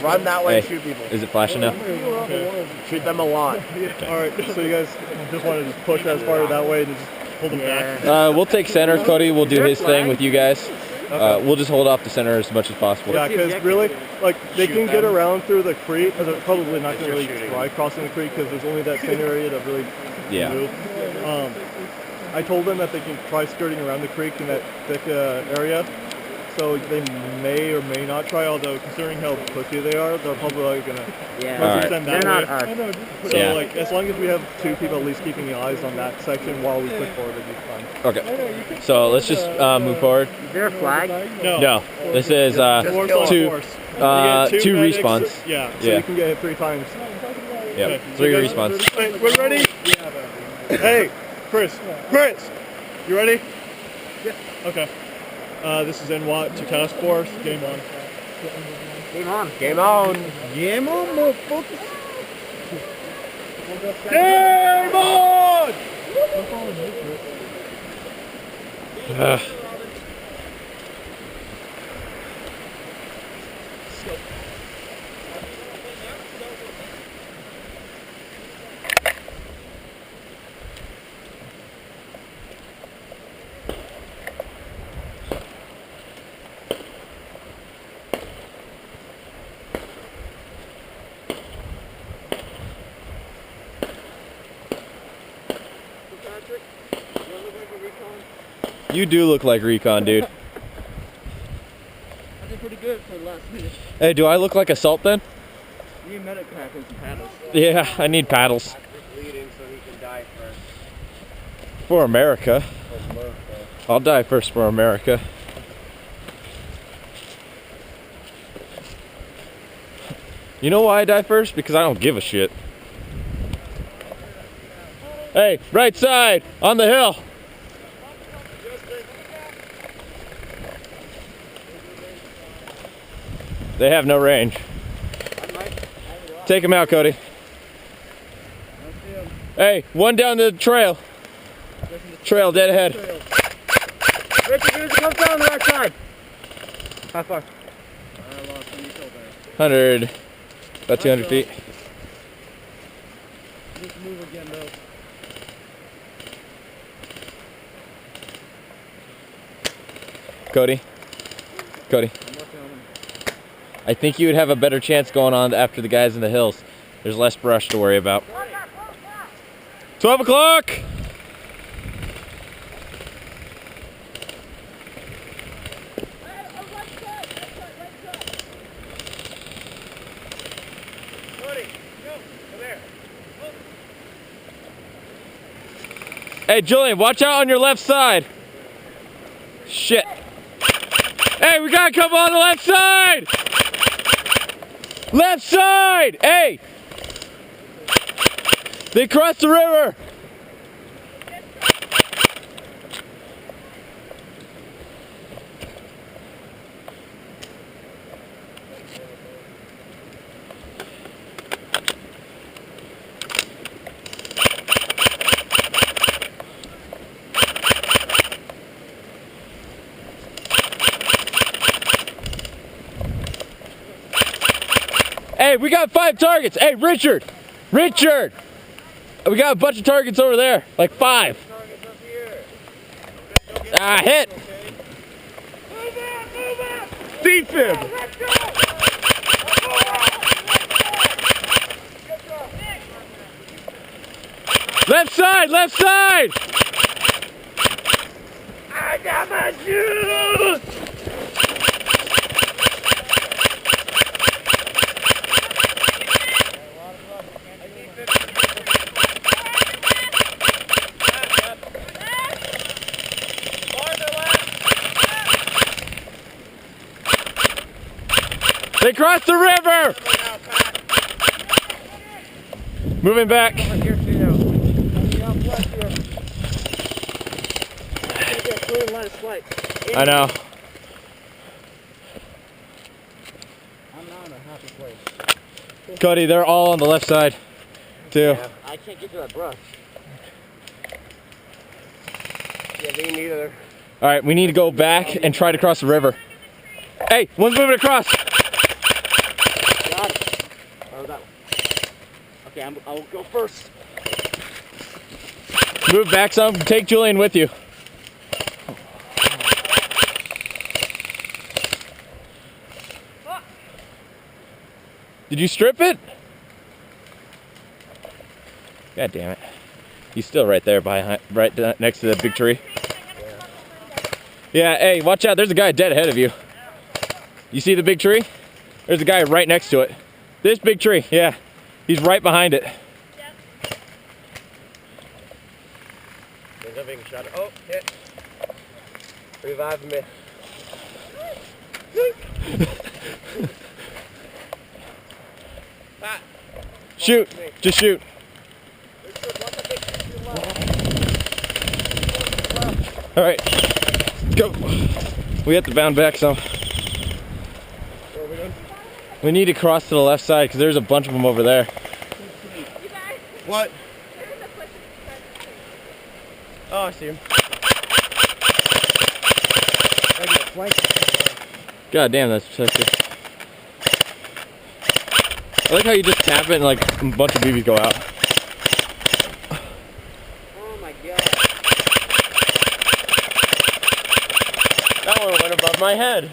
Run that way and shoot people. Is it flashing now? Okay. Shoot them a lot. Alright, so you guys just want to just push as far that way and just hold them back? We'll take center. Cody will do his thing with you guys. We'll just hold off the center as much as possible. Yeah, because really, like, they can get around through the creek, but they're probably not going to really try crossing the creek because there's only that thin area to really move. I told them that they can try skirting around the creek in that thick area, so they may or may not try, although considering how pussy they are, they're probably going to send that way. So, like, as long as we have two people at least keeping eyes on that section while we push forward, it'd be fine. Okay. So let's just move forward. Is there a flag? No. This is two respawns. Yeah, so you can get hit 3 times. Yeah, Okay. 3 respawns. We're ready? Hey, Chris, you ready? Yeah. Okay. This is NWAT to task force. Game on. Game on. Game on. Game on, motherfuckers. Game on! You do look like Recon, dude. I did pretty good for the last minute. Hey, do I look like Assault then? You need medic pack and some paddles. Yeah, I need paddles. Bleeding so he can die first. For America. I'll die first for America. You know why I die first? Because I don't give a shit. Hey, right side, on the hill. They have no range. Take him out, Cody. Hey, one down the trail. Trail dead ahead. Richard, come down the right side. How far? 100, about 200 feet. Just move again, though. Cody. I think you would have a better chance going on after the guys in the hills. There's less brush to worry about. 12 o'clock! Hey, Julian, watch out on your left side. Shit. Hey, we gotta come on the left side! Left side! Hey! They crossed the river! Hey, we got 5 targets. Hey, Richard! We got a bunch of targets over there. Like 5. Ah, hit! Defib! Left side! I got my shoes! They crossed the river! Moving back. I know. I'm not in a happy place. Cody, they're all on the left side, too. Yeah, I can't get to that brush. Yeah, me neither. All right, we need to go back and try to cross the river. Hey, one's moving across. Okay, I'll go first. Move back some. Take Julian with you. Did you strip it? God damn it. He's still right there right next to the big tree. Yeah, hey, watch out. There's a guy dead ahead of you. You see the big tree? There's a guy right next to it. This big tree, yeah. He's right behind it. Oh, hit. Revive me. Shoot. Just shoot. All right. Go. We have to bound back some. We need to cross to the left side because there's a bunch of them over there. What? Oh, I see him. God damn, that's sexy. I like how you just tap it and like a bunch of BBs go out. Oh my god. That one went above my head.